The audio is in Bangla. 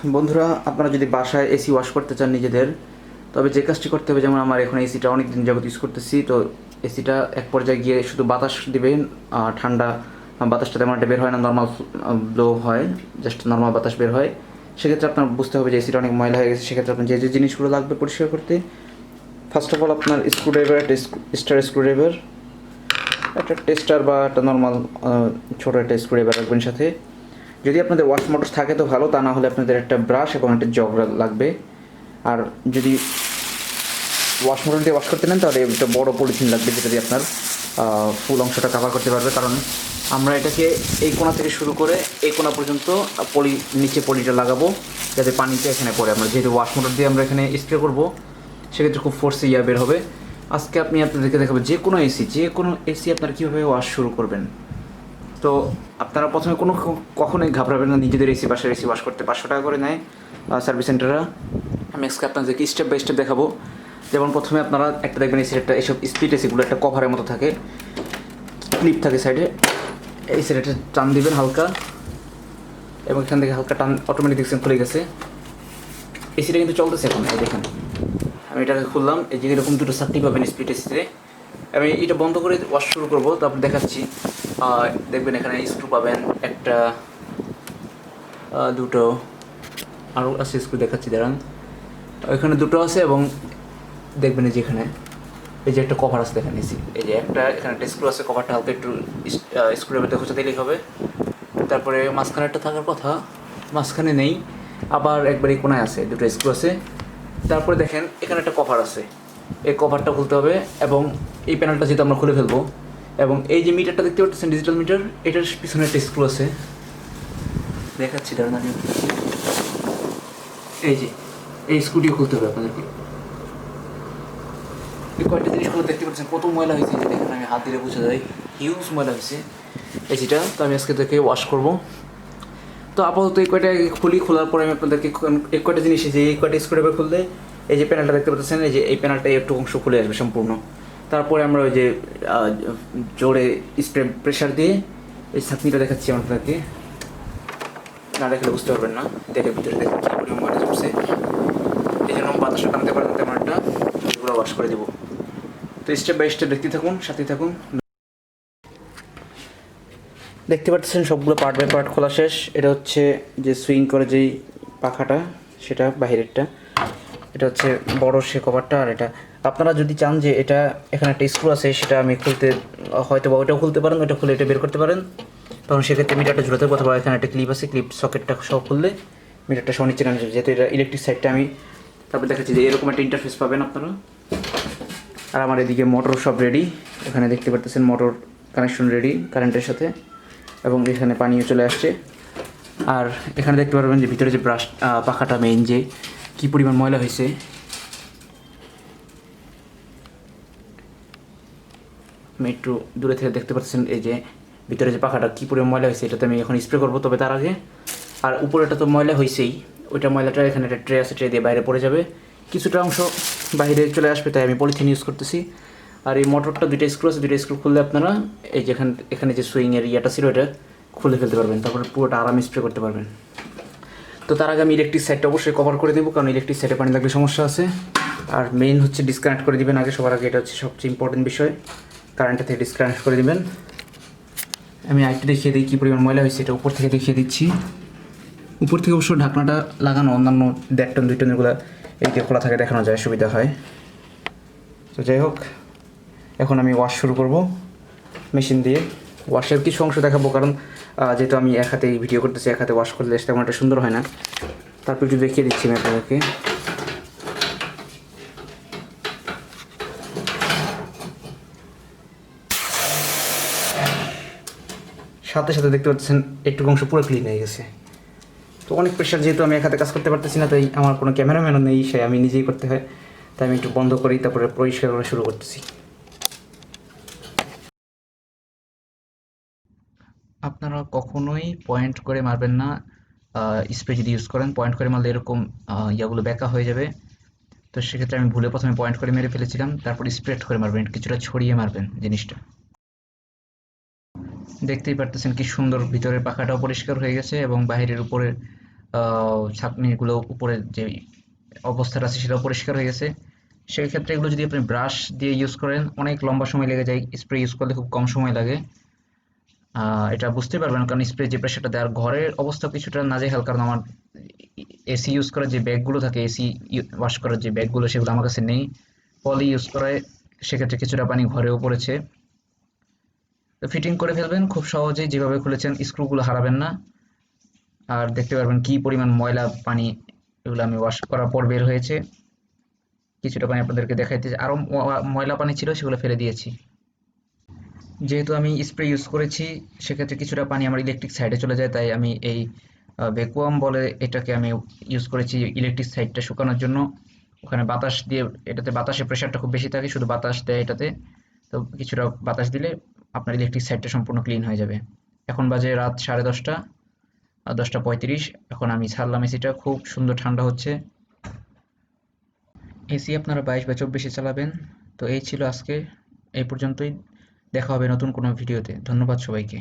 বন্ধুরা, আপনারা যদি বাসায় এসি ওয়াশ করতে চান নিজেদের, তবে যে কাজটি করতে হবে, যেমন আমার এখন এসিটা অনেক দিন যাবত ইউজ করতেছি, তো এসিটা এক পর্যায়ে গিয়ে শুধু বাতাস দিবেন। ঠান্ডা বাতাসটা তেমন একটা বের হয় না, নর্মাল ব্লো হয়, জাস্ট নর্মাল বাতাস বের হয়। সেক্ষেত্রে আপনার বুঝতে হবে যে এসিটা অনেক ময়লা হয়ে গেছে। সেক্ষেত্রে আপনার যে যে জিনিসগুলো লাগবে পরিষ্কার করতে, ফার্স্ট অফ অল আপনার স্ক্রুড্রাইভার, একটা স্টার স্ক্রুড্রাইভার, একটা টেস্টার বা একটা নর্মাল ছোটো একটা স্ক্রুড্রাইভার রাখবেন সাথে। যদি আপনাদের ওয়াশ মোটর থাকে তো ভালো, তা না হলে আপনাদের একটা ব্রাশ এবং একটা জগ লাগবে। আর যদি ওয়াশ মোটর দিয়ে ওয়াশ করতে নেন, তাহলে একটা বড় পলিথিন লাগবে, যেটা দিয়ে আপনার ফুল অংশটা কাভার করতে পারবে। কারণ আমরা এটাকে এই কোণা থেকে শুরু করে এই কোণা পর্যন্ত নিচে পলিটা লাগাবো, যাতে পানিটা এখানে পড়ে। আমরা যেহেতু ওয়াশ মোটর দিয়ে আমরা এখানে স্প্রে করবো, সেক্ষেত্রে খুব ফোর্সে বের হবে। আজকে আপনাদেরকে দেখাবো যে কোনো এসি আপনারা কীভাবে ওয়াশ শুরু করবেন। তো আপনারা প্রথমে কখনোই ঘাবড়াবেন না। নিজেদের এসি, বাসার এসি ওয়াশ করতে 500 টাকা করে নেয় সার্ভিস সেন্টাররা। আমি আজকে আপনাদেরকে স্টেপ বাই স্টেপ দেখাবো। যেমন প্রথমে আপনারা একটা দেখবেন, এসির একটা এসব স্প্লিট এসিগুলো একটা কভারের মতো থাকে, ক্লিপ থাকে সাইডে। এই সাইডে টান দিবেন হালকা, এবং এখান থেকে হালকা টান, অটোমেটিক দেখছেন খুলে গেছে। এসিটা কিন্তু চলতেছে এখন, এই দেখেন আমি এটাকে খুললাম। এই যে এরকম দুটো সার্টি পাবেন স্প্লিট এসিতে। আমি এটা বন্ধ করে ওয়াশ শুরু করবো, তারপর দেখাচ্ছি। দেখবেন এখানে স্ক্রু পাবেন একটা, দুটো, আরও আছে স্ক্রু, দেখাচ্ছি দাঁড়ান। ওইখানে দুটো আছে, এবং দেখবেন এই যে এখানে এই যে একটা কভার আছে, দেখেন এসি, এই যে একটা এখানে একটা স্ক্রু আছে, কভারটা হালকা একটু স্ক্রুর ভেতরে খোঁচা দিলেই হবে। তারপরে মাঝখানে একটা থাকার কথা, মাঝখানে নেই, আবার একবারই কোনায় আছে, দুটো স্ক্রু আছে। তারপরে দেখেন এখানে একটা কভার আছে, এই কভারটা খুলতে হবে, এবং এই প্যানেলটা যেহেতু আমরা খুলে ফেলবো। এবং এই যে মিটারটা দেখতে পাচ্ছেন, ডিজিটাল মিটার, এটার পিছনে একটা স্ক্রু আছে, দেখাচ্ছি দাঁড়ান আমি। এই যে এই স্ক্রুটিও খুলতে হবে আপনাদেরকে। এই কয়েকটা জিনিসগুলো দেখতে পাচ্ছেন কত ময়লা হয়েছে, যে দেখেন আমি হাত দিলে বোঝা যায় হিউজ ময়লা হয়েছে এসিটা। তো আমি আজকে থেকে ওয়াশ করবো। তো আপাতত এই কয়টা খোলার পরে আমি আপনাদেরকে এই কয়টা জিনিস, যে এই কয়টা স্ক্রুড্রাইভার খুললে এই যে প্যানেলটা দেখতে পাচ্ছেন, এই যে এই প্যানেলটা একটু অংশ খুলে আসবে সম্পূর্ণ। তারপরে আমরা ওই যে জোরে প্রেশার দিয়ে এই ছাঁকনিটা দেখাচ্ছি আপনাদেরকে, না দেখলে বুঝতে পারবেন না। দেখে ভিতরে দেখেন কী পরিমাণ ময়লা জমছে। এই জন্য বাতাসটা টানতে পারেন তেমন একটা, এগুলো ওয়াশ করে দেবো। তো স্টেপ বাই স্টেপ দেখতে থাকুন, সাথে থাকুন। দেখতে পাচ্ছেন সবগুলো পার্ট বাই পার্ট খোলা শেষ। এটা হচ্ছে যে সুইং করে যেই পাখাটা, সেটা বাহিরেরটা। এটা হচ্ছে বড় সে কভারটা। আর এটা আপনারা যদি চান যে এটা এখানে একটা স্ক্রু আছে, সেটা আমি খুলতে, হয়তো বা ওইটাও খুলতে পারেন, ওইটা খুলে এটা বের করতে পারেন। তখন সেক্ষেত্রে মিটারটা ঝুলাতে কথা, বা এখানে একটা ক্লিপ আছে, ক্লিপ সকেটটা সব খুললে মিটারটা সহ নিচে নামে যাবে, যেহেতু এটা ইলেকট্রিক সাইডটা। আমি তারপর দেখাচ্ছি যে এরকম একটা ইন্টারফেস পাবেন আপনারা। আর আমার এদিকে মোটর সব রেডি, এখানে দেখতে পারতেছেন মোটর কানেকশন রেডি কারেন্টের সাথে, এবং এখানে পানিও চলে আসছে। আর এখানে দেখতে পারবেন যে ভিতরে যে ব্রাশ পাখাটা মেইন, যে কী পরিমাণ ময়লা হয়েছে। আমি একটু দূরে থেকে দেখতে পাচ্ছেন এই যে ভিতরে যে পাখাটা কী পরিমাণ ময়লা হয়েছে। এটাতে আমি এখন স্প্রে করবো, তবে তার আগে, আর উপরেটা তো ময়লা হয়েছেই, ওইটা ময়লাটা এখানে একটা ট্রে আছে, ট্রে দিয়ে বাইরে পড়ে যাবে, কিছুটা অংশ বাইরে চলে আসবে, তাই আমি পলিথিন ইউজ করতেছি। আর এই মোটরটা দুইটা স্ক্রু আছে, দুইটা স্ক্রু খুললে আপনারা এই যে এখানে যে সুইংয়ের ইয়াটা ছিল, এটা খুলে ফেলতে পারবেন, তারপরে পুরোটা আরামে স্প্রে করতে পারবেন। তো তার আগে আমি ইলেকট্রিক সাইডটা অবশ্যই কভার করে দেবো, কারণ ইলেকট্রিক সাইডে পানি লাগলে সমস্যা আছে। আর মেইন হচ্ছে ডিসকানেক্ট করে দিবেন আগে, সবার আগে, এটা হচ্ছে সবচেয়ে ইম্পর্টেন্ট বিষয়। কারেন্টটা থেকে ডিসকানেক্ট করে দিবেন। আমি আরেকটু দেখিয়ে দিই কী পরিমাণ ময়লা হয়েছে, এটা উপর থেকে দেখিয়ে দিচ্ছি। উপর থেকে অবশ্য ঢাকনাটা লাগানো, অন্যান্য 1.5 টন 2 টনেরগুলো এইদিকে খোলা থাকে, দেখানো যায়, সুবিধা হয়। তো যাই হোক, এখন আমি ওয়াশ শুরু করব মেশিন দিয়ে। ওয়াশের কিছু অংশ দেখাবো, কারণ যেহেতু আমি এক হাতে ভিডিও করতেছি, এক হাতে ওয়াশ করলে তেমন একটা সুন্দর হয় না। তারপর একটু দেখিয়ে দিচ্ছি আমি আপনাদেরকে। সাথে সাথে দেখতে পাচ্ছেন একটু অংশ পুরো ক্লিন হয়ে গেছে। তো অনেক প্রেশার, যেহেতু আমি এক হাতে কাজ করতে পারতেছি না, তাই আমার কোনো ক্যামেরাম্যানও নেই, সে আমি নিজেই করতে হয়, তাই আমি একটু বন্ধ করি, তারপরে পরিষ্কার করা শুরু করতেছি। আপনারা কখনোই পয়েন্ট করে মারবেন না। স্প্রে যদি ইউজ করেন, পয়েন্ট করে মারলে এরকম ইয়াগুলো বেঁকা হয়ে যাবে। তো সেক্ষেত্রে আমি ভুলে প্রথমে পয়েন্ট করে মেরে ফেলেছিলাম, তারপর স্প্রেড করে মারবেন, কিছুটা ছড়িয়ে মারবেন জিনিসটা। দেখতেই পারতেছেন কি সুন্দর ভিতরের পাখাটাও পরিষ্কার হয়ে গেছে, এবং বাইরের উপরে ছাঁকনিগুলো উপরের যে অবস্থাটা আছে সেটাও পরিষ্কার হয়ে গেছে। সেক্ষেত্রে এগুলো যদি আপনি ব্রাশ দিয়ে ইউজ করেন অনেক লম্বা সময় লেগে যায়, স্প্রে ইউজ করলে খুব কম সময় লাগে। এটা বুঝতে পারবেন কারণ স্প্রে যে প্রেশারটা দেয়। আর ঘরের অবস্থা কিছুটা নাজেহাল, কারণ আমার এসি ইউজ করার যে ব্যাগগুলো থাকে, এসি ওয়াশ করার যে ব্যাগগুলো সেগুলো আমার কাছে নেই, পলি ইউজ করায় সেক্ষেত্রে কিছুটা পানি ঘরেও পড়েছে। তো ফিটিং করে ফেলবেন খুব সহজেই, যেভাবে খুলেছেন স্ক্রুগুলো হারাবেন না। আর দেখতে পারবেন কি পরিমাণ ময়লা পানি এগুলো আমি ওয়াশ করার পর বের হয়েছে। কিছুটা পানি আপনাদেরকে দেখাইতে, আরো ময়লা পানি ছিল সেগুলো ফেলে দিয়েছি। যেহেতু আমি স্প্রে ইউজ করেছি সেক্ষেত্রে কিছুটা পানি আমার ইলেকট্রিক সাইডে চলে যায়, তাই আমি এই ভ্যাকুয়াম বলে এটাকে আমি ইউজ করেছি ইলেকট্রিক সাইডটা শুকানোর জন্য। ওখানে বাতাস দিয়ে, এটাতে বাতাসের প্রেশারটা খুব বেশি থাকে, শুধু বাতাস দেয় এটাতে। তো কিছুটা বাতাস দিলে আপনার ইলেকট্রিক সাইডটা সম্পূর্ণ ক্লিন হয়ে যাবে। এখন বাজে রাত 10:30, 10:35। এখন আমি ছাড়লাম এসিটা, খুব সুন্দর ঠান্ডা হচ্ছে। এসি আপনারা 22 বা 24-এ চালাবেন। তো এই ছিল আজকে, এই পর্যন্তই। দেখা হবে নতুন কোনো ভিডিওতে। ধন্যবাদ সবাইকে।